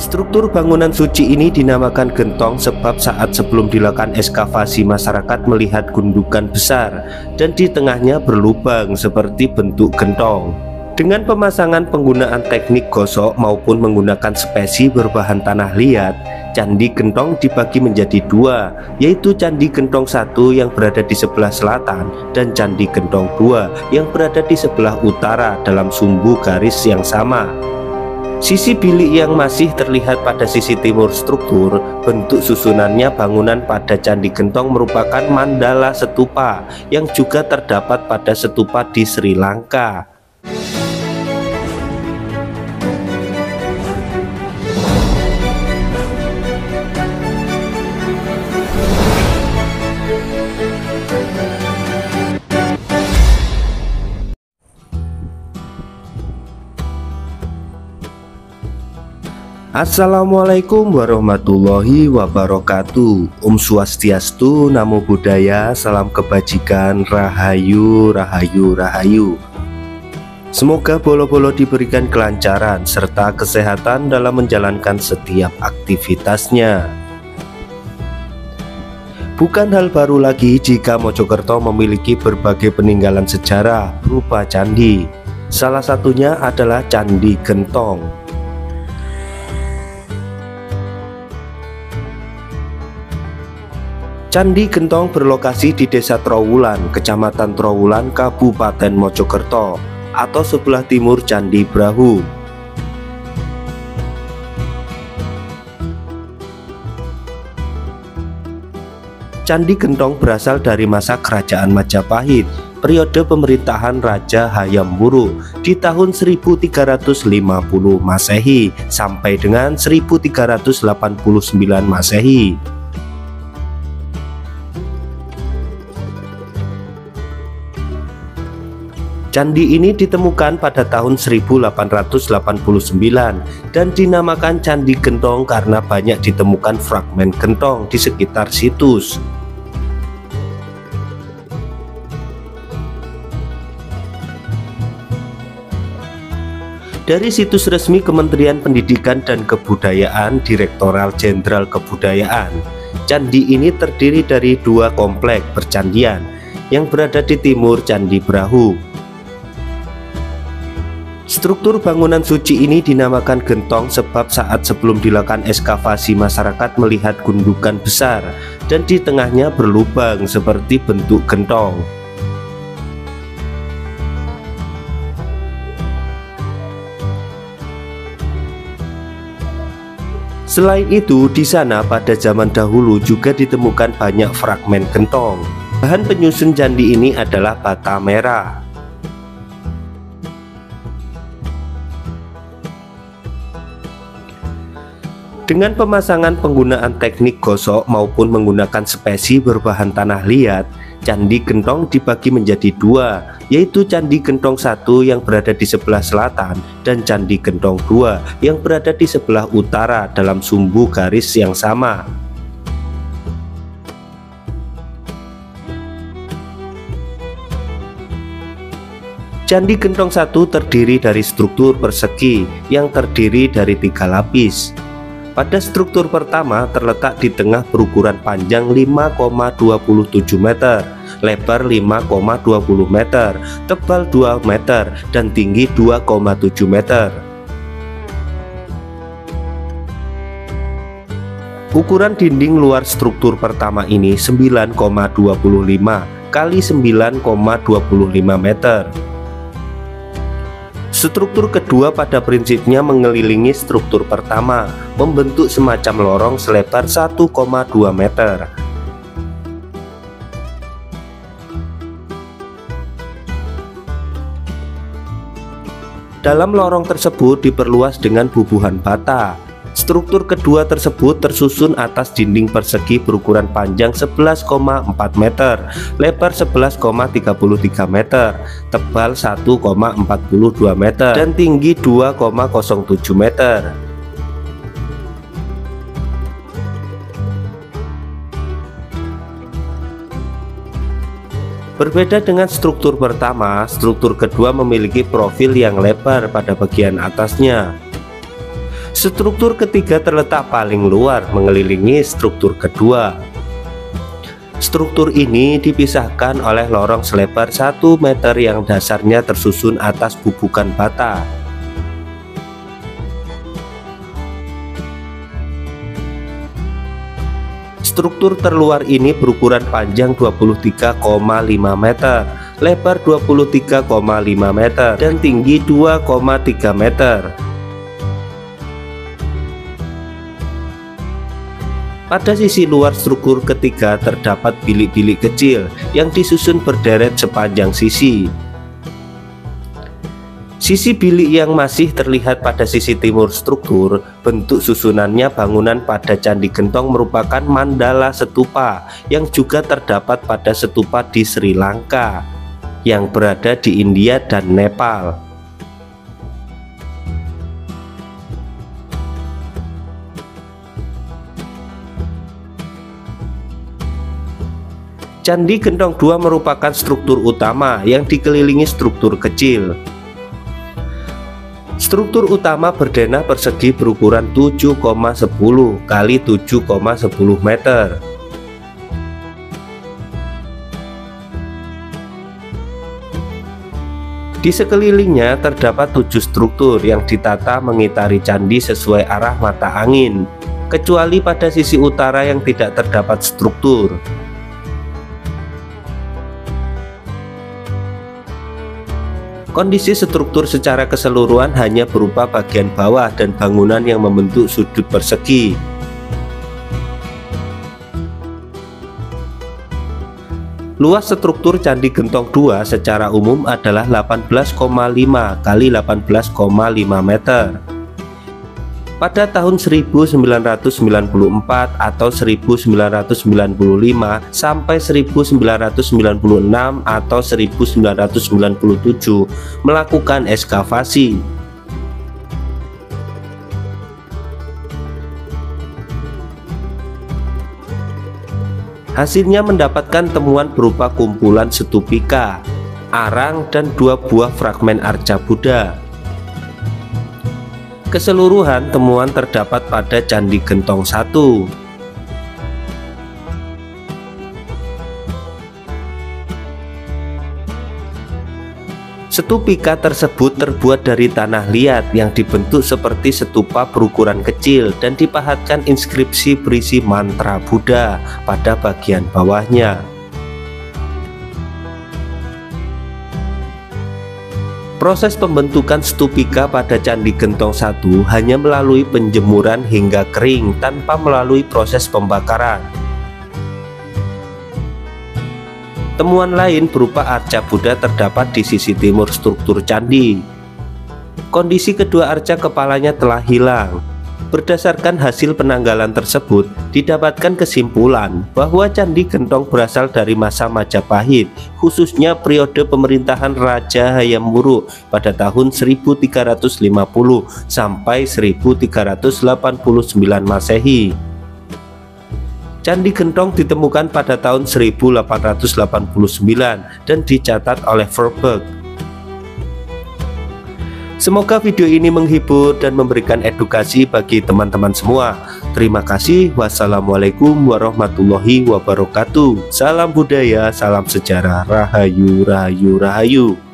Struktur bangunan suci ini dinamakan gentong sebab saat sebelum dilakukan ekskavasi masyarakat melihat gundukan besar dan di tengahnya berlubang seperti bentuk gentong. Dengan pemasangan penggunaan teknik gosok maupun menggunakan spesi berbahan tanah liat, Candi Gentong dibagi menjadi dua, yaitu Candi Gentong 1 yang berada di sebelah selatan dan Candi Gentong 2 yang berada di sebelah utara dalam sumbu garis yang sama. Sisi bilik yang masih terlihat pada sisi timur struktur, bentuk susunannya bangunan pada Candi Gentong merupakan mandala stupa yang juga terdapat pada stupa di Sri Lanka. Assalamualaikum warahmatullahi wabarakatuh. Om Swastiastu, Namo Buddhaya, salam kebajikan, rahayu, rahayu, rahayu. Semoga bolo-bolo diberikan kelancaran serta kesehatan dalam menjalankan setiap aktivitasnya. Bukan hal baru lagi jika Mojokerto memiliki berbagai peninggalan sejarah berupa candi. Salah satunya adalah Candi Gentong. Candi Gentong berlokasi di Desa Trowulan, Kecamatan Trowulan, Kabupaten Mojokerto, atau sebelah timur Candi Brahu. Candi Gentong berasal dari masa Kerajaan Majapahit, periode pemerintahan Raja Hayam Wuruk di tahun 1350 Masehi sampai dengan 1389 Masehi. Candi ini ditemukan pada tahun 1889 dan dinamakan Candi Gentong karena banyak ditemukan fragmen gentong di sekitar situs. Dari situs resmi Kementerian Pendidikan dan Kebudayaan, Direktorat Jenderal Kebudayaan, candi ini terdiri dari dua komplek percandian yang berada di timur Candi Brahu. Struktur bangunan suci ini dinamakan gentong sebab saat sebelum dilakukan ekskavasi masyarakat melihat gundukan besar dan di tengahnya berlubang seperti bentuk gentong. Selain itu, di sana pada zaman dahulu juga ditemukan banyak fragmen gentong. Bahan penyusun candi ini adalah bata merah. Dengan pemasangan penggunaan teknik gosok maupun menggunakan spesi berbahan tanah liat, Candi Gentong dibagi menjadi dua, yaitu Candi Gentong 1 yang berada di sebelah selatan dan Candi Gentong 2 yang berada di sebelah utara dalam sumbu garis yang sama. Candi Gentong 1 terdiri dari struktur persegi yang terdiri dari 3 lapis. Pada struktur pertama terletak di tengah berukuran panjang 5,27 meter, lebar 5,20 meter, tebal 2 meter, dan tinggi 2,7 meter. Ukuran dinding luar struktur pertama ini 9,25 kali 9,25 meter. Struktur kedua pada prinsipnya mengelilingi struktur pertama, membentuk semacam lorong selebar 1,2 meter. Dalam lorong tersebut diperluas dengan bubuhan bata. Struktur kedua tersebut tersusun atas dinding persegi berukuran panjang 11,4 meter, lebar 11,33 meter, tebal 1,42 meter, dan tinggi 2,07 meter. Berbeda dengan struktur pertama, struktur kedua memiliki profil yang lebar pada bagian atasnya. Struktur ketiga terletak paling luar mengelilingi struktur kedua. Struktur ini dipisahkan oleh lorong selebar 1 meter yang dasarnya tersusun atas bubukan bata. Struktur terluar ini berukuran panjang 23,5 meter, lebar 23,5 meter, dan tinggi 2,3 meter. Pada sisi luar struktur ketiga terdapat bilik-bilik kecil yang disusun berderet sepanjang sisi. Sisi bilik yang masih terlihat pada sisi timur struktur, bentuk susunannya bangunan pada Candi Gentong merupakan mandala stupa yang juga terdapat pada stupa di Sri Lanka yang berada di India dan Nepal. Candi Gentong II merupakan struktur utama yang dikelilingi struktur kecil. Struktur utama berdenah persegi berukuran 7,10 kali 7,10 meter. Di sekelilingnya terdapat 7 struktur yang ditata mengitari candi sesuai arah mata angin, kecuali pada sisi utara yang tidak terdapat struktur. Kondisi struktur secara keseluruhan hanya berupa bagian bawah dan bangunan yang membentuk sudut persegi. Luas struktur Candi Gentong II secara umum adalah 18,5 kali 18,5 meter. Pada tahun 1994 atau 1995 sampai 1996 atau 1997 melakukan ekskavasi. Hasilnya mendapatkan temuan berupa kumpulan stupika, arang, dan 2 buah fragmen arca Buddha. Keseluruhan temuan terdapat pada Candi Gentong I. Stupika tersebut terbuat dari tanah liat yang dibentuk seperti stupa berukuran kecil dan dipahatkan inskripsi berisi mantra Buddha pada bagian bawahnya. Proses pembentukan stupika pada Candi Gentong I hanya melalui penjemuran hingga kering tanpa melalui proses pembakaran. Temuan lain berupa arca Buddha terdapat di sisi timur struktur candi. Kondisi kedua arca kepalanya telah hilang. Berdasarkan hasil penanggalan tersebut, didapatkan kesimpulan bahwa Candi Gentong berasal dari masa Majapahit, khususnya periode pemerintahan Raja Hayam Wuruk pada tahun 1350 sampai 1389 Masehi. Candi Gentong ditemukan pada tahun 1889 dan dicatat oleh Verbeek. Semoga video ini menghibur dan memberikan edukasi bagi teman-teman semua. Terima kasih. Wassalamualaikum warahmatullahi wabarakatuh. Salam budaya, salam sejarah, rahayu, rahayu, rahayu.